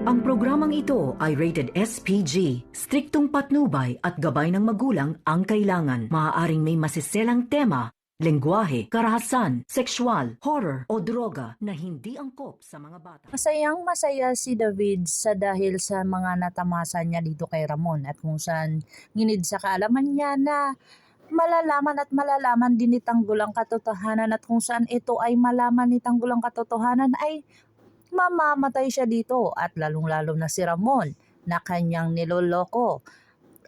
Ang programang ito ay rated SPG. Striktong patnubay at gabay ng magulang ang kailangan. Maaaring may masiselang tema, lengguwahe, karahasan, sexual, horror o droga na hindi angkop sa mga bata. Masayang masaya si David dahil sa mga natamasa niya dito kay Ramon at kung saan nginid sa kaalaman niya na malalaman din ni Tanggol ang katotohanan at kung saan ito ay malaman ni Tanggol ang katotohanan ay mamamatay siya dito at lalong-lalo na si Ramon na kanyang niloloko.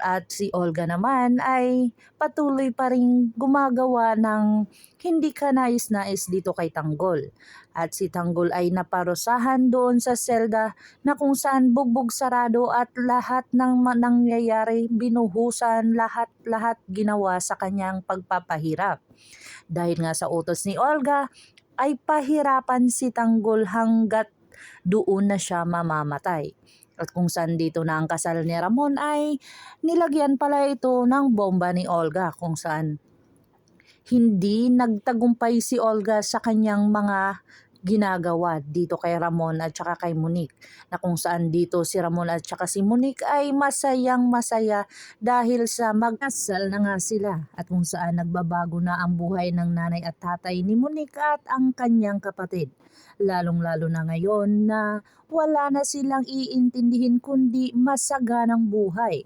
At si Olga naman ay patuloy pa rin gumagawa ng hindi kanais-nais dito kay Tanggol. At si Tanggol ay naparusahan doon sa selda na kung saan bugbog sarado at lahat ng nangyayari binuhusan, lahat ginawa sa kanyang pagpapahirap. Dahil nga sa utos ni Olga ay pahirapan si Tanggol hanggat doon na siya mamamatay. At kung saan dito na ang kasal ni Ramon ay nilagyan pala ito ng bomba ni Olga kung saan hindi nagtagumpay si Olga sa kanyang mga ginagawa dito kay Ramon at saka kay Monique, na kung saan dito si Ramon at saka si Monique ay masayang masaya dahil sa magkasal na nga sila at kung saan nagbabago na ang buhay ng nanay at tatay ni Monique at ang kanyang kapatid. Lalong-lalo na ngayon na wala na silang iintindihin kundi masaganang buhay.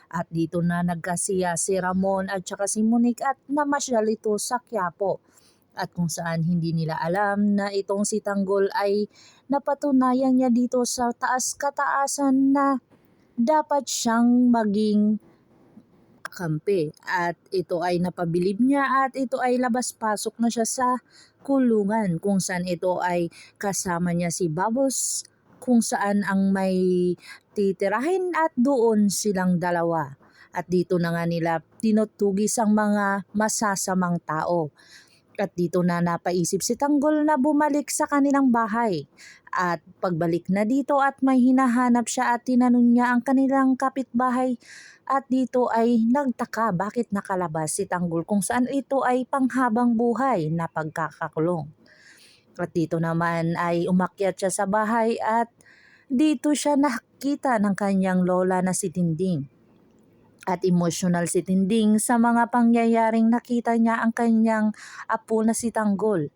At dito na nagkasiya si Ramon at saka si Monique at namasyal ito sa Quiapo. At kung saan hindi nila alam na itong si Tanggol ay napatunayan niya dito sa taas kataasan na dapat siyang maging kampi. At ito ay napabilib niya at ito ay labas-pasok na siya sa kulungan kung saan ito ay kasama niya si Bubbles kung saan ang may titirahin at doon silang dalawa. At dito na nga nila tinutugis ang mga masasamang tao. At dito na napaisip si Tanggol na bumalik sa kanilang bahay. At pagbalik na dito at may hinahanap siya at tinanong niya ang kanilang kapitbahay. At dito ay nagtaka bakit nakalabas si Tanggol kung saan ito ay panghabang buhay na pagkakakulong. At dito naman ay umakyat siya sa bahay at dito siya nakita ng kanyang lola na si Tinding. At emosyonal si Tinding sa mga pangyayaring nakita niya ang kanyang apo na si Tanggol.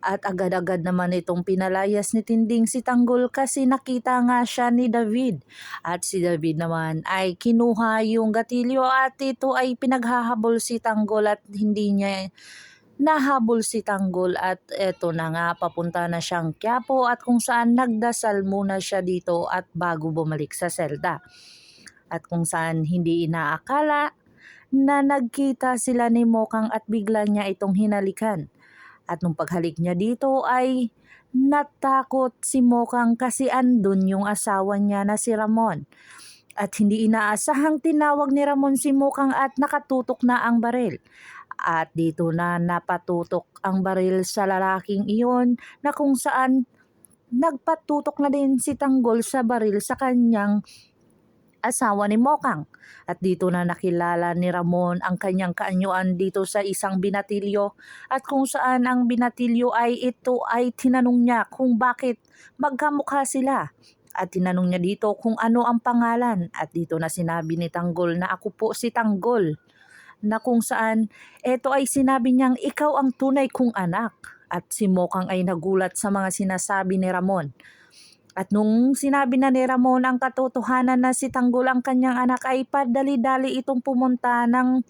At agad-agad naman itong pinalayas ni Tinding si Tanggol kasi nakita nga siya ni David. At si David naman ay kinuha yung gatilyo at ito ay pinaghahabol si Tanggol at hindi niya nahabol si Tanggol at eto na nga papunta na siyang Quiapo at kung saan nagdasal muna siya dito at bago bumalik sa selda. At kung saan hindi inaakala na nagkita sila ni Mokang at bigla niya itong hinalikan. At nung paghalik niya dito ay natakot si Mokang kasi andun yung asawa niya na si Ramon. At hindi inaasahang tinawag ni Ramon si Mokang at nakatutok na ang baril. At dito na napatutok ang baril sa lalaking iyon na kung saan nagpatutok na din si Tanggol sa baril sa kanyang asawa ni Mokang. At dito na nakilala ni Ramon ang kanyang kaanyuan dito sa isang binatilyo at kung saan ang binatilyo ay ito ay tinanong niya kung bakit magkamukha sila. At tinanong niya dito kung ano ang pangalan at dito na sinabi ni Tanggol na ako po si Tanggol. Na kung saan ito ay sinabi niyang ikaw ang tunay kong anak. At si Mokang ay nagulat sa mga sinasabi ni Ramon. At nung sinabi na ni Ramon ang katotohanan na si Tanggol ang kanyang anak ay padali-dali itong pumunta ng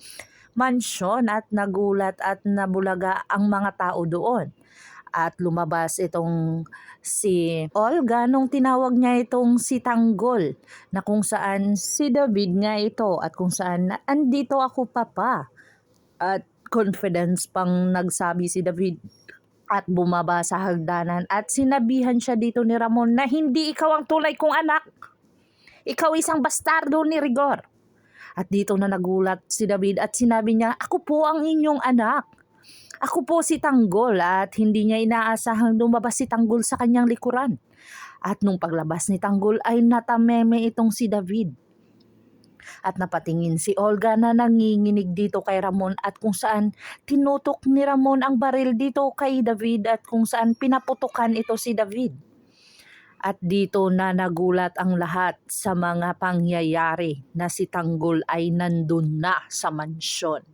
mansyon at nagulat at nabulaga ang mga tao doon. At lumabas itong si Olga nung tinawag niya itong si Tanggol na kung saan si David nga ito at kung saan andito ako papa. At confidence pang nagsabi si David at bumaba sa hagdanan at sinabihan siya dito ni Ramon na hindi ikaw ang tunay kong anak. Ikaw isang bastardo ni Rigor. At dito na nagulat si David at sinabi niya, ako po ang inyong anak. Ako po si Tanggol at hindi niya inaasahang lumabas si Tanggol sa kanyang likuran. At nung paglabas ni Tanggol ay natameme itong si David. At napatingin si Olga na nanginginig dito kay Ramon at kung saan tinutok ni Ramon ang baril dito kay David at kung saan pinaputukan ito si David. At dito na nagulat ang lahat sa mga pangyayari na si Tanggol ay nandun na sa mansyon.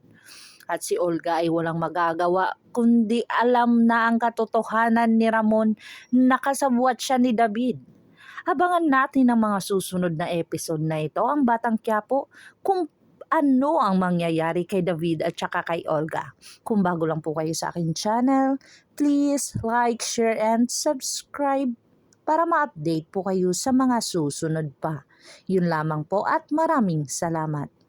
At si Olga ay walang magagawa kundi alam na ang katotohanan ni Ramon, nakasabwat siya ni David. Abangan natin ang mga susunod na episode na ito, ang Batang Quiapo, kung ano ang mangyayari kay David at saka kay Olga. Kung bago lang po kayo sa akin channel, please like, share, and subscribe para ma-update po kayo sa mga susunod pa. Yun lamang po at maraming salamat.